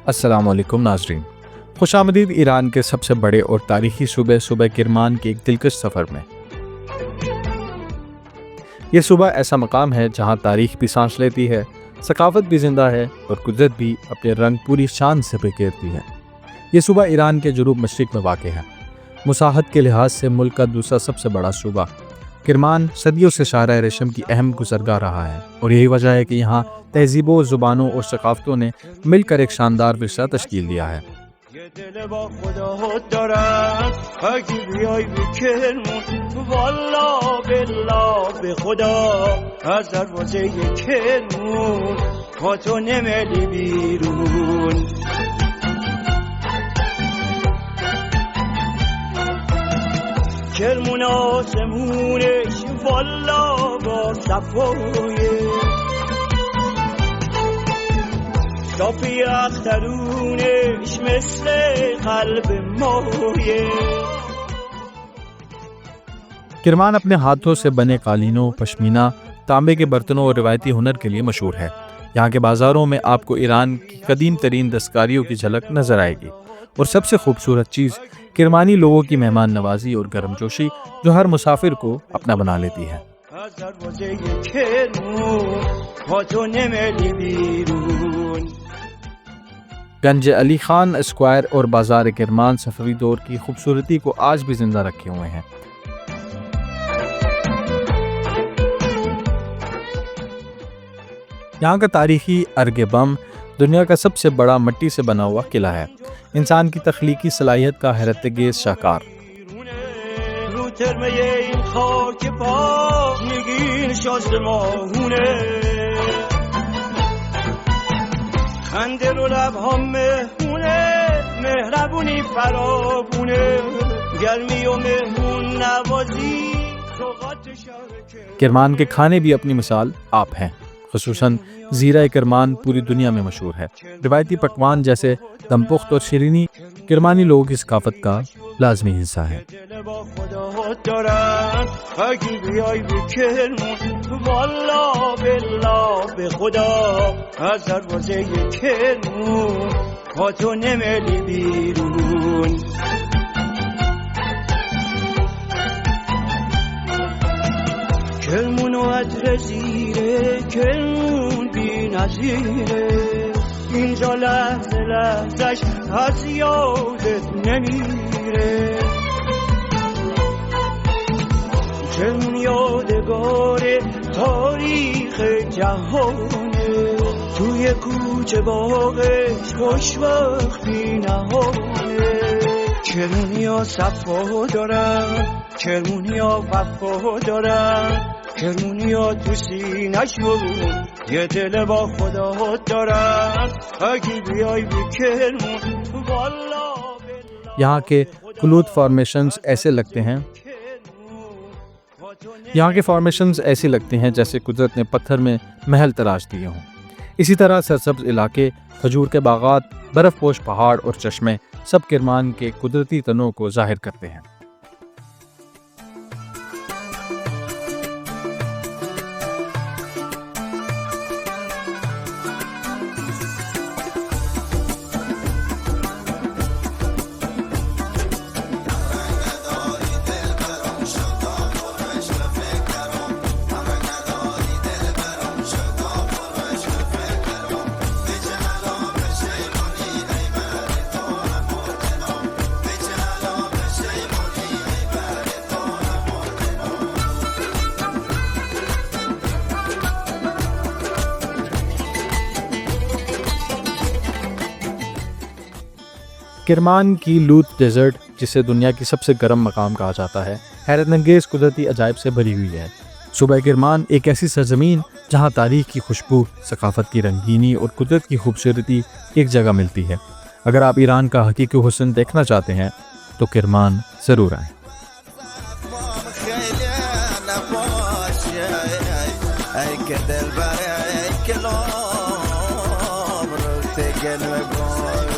السلام علیکم ناظرین، خوش آمدید ایران کے سب سے بڑے اور تاریخی صوبہ کرمان کے ایک دلکش سفر میں۔ یہ صوبہ ایسا مقام ہے جہاں تاریخ بھی سانس لیتی ہے، ثقافت بھی زندہ ہے اور قدرت بھی اپنے رنگ پوری شان سے بکھیرتی ہے۔ یہ صوبہ ایران کے جنوب مشرق میں واقع ہے، مساحت کے لحاظ سے ملک کا دوسرا سب سے بڑا صوبہ۔ کرمان صدیوں سے شاہراہ ریشم کی اہم گزرگاہ رہا ہے اور یہی وجہ ہے کہ یہاں تہذیبوں، زبانوں اور ثقافتوں نے مل کر ایک شاندار ورثہ تشکیل دیا ہے۔ کرمون آسمونش والا با صفایه صافی اخترونش مثل قلب مایه۔ کرمان اپنے ہاتھوں سے بنے قالینوں، پشمینہ، تانبے کے برتنوں اور روایتی ہنر کے لیے مشہور ہے۔ یہاں کے بازاروں میں آپ کو ایران کی قدیم ترین دستکاریوں کی جھلک نظر آئے گی، اور سب سے خوبصورت چیز کرمانی لوگوں کی مہمان نوازی اور گرم جوشی جو ہر مسافر کو اپنا بنا لیتی ہے۔ گنج علی خان اسکوائر اور بازار کرمان صفوی دور کی خوبصورتی کو آج بھی زندہ رکھے ہوئے ہیں۔ یہاں کا تاریخی ارگ بم دنیا کا سب سے بڑا مٹی سے بنا ہوا قلعہ ہے، انسان کی تخلیقی صلاحیت کا حیرت انگیز شاہکار۔ کرمان کے کھانے بھی اپنی مثال آپ ہیں، خصوصاً زیرہ کرمان پوری دنیا میں مشہور ہے۔ روایتی پکوان جیسے دم پخت اور شیرینی کرمانی لوگوں کی ثقافت کا لازمی حصہ ہے۔ کرمون و عطر زیره کرمون بی نظیره اینجا لحظه لحظش از یادت نمیره کرمون یادگار تاریخ جهانه توی کوچه باغش خوشبختی نهانه کرمونیا صفا دارن کرمونیا وفا دارن کرمونیا تو سینه‌شون یه دل با خدا دارن اگه بیای به کرمون والا۔ یہاں کے کلود فارمیشنز ایسے لگتے ہیں جیسے قدرت نے پتھر میں محل تراش دیے ہوں۔ اسی طرح سرسبز علاقے، کھجور کے باغات، برف پوش پہاڑ اور چشمے سب کرمان کے قدرتی تنوع کو ظاہر کرتے ہیں۔ کرمان کی لوت ڈیزرٹ، جسے دنیا کی سب سے گرم مقام کہا جاتا ہے، حیرت انگیز قدرتی عجائب سے بھری ہوئی ہے۔ صوبہ کرمان ایک ایسی سرزمین جہاں تاریخ کی خوشبو، ثقافت کی رنگینی اور قدرت کی خوبصورتی ایک جگہ ملتی ہے۔ اگر آپ ایران کا حقیقی حسن دیکھنا چاہتے ہیں تو کرمان ضرور آئیں۔ ای که دل برای کلام رو تگل بگوی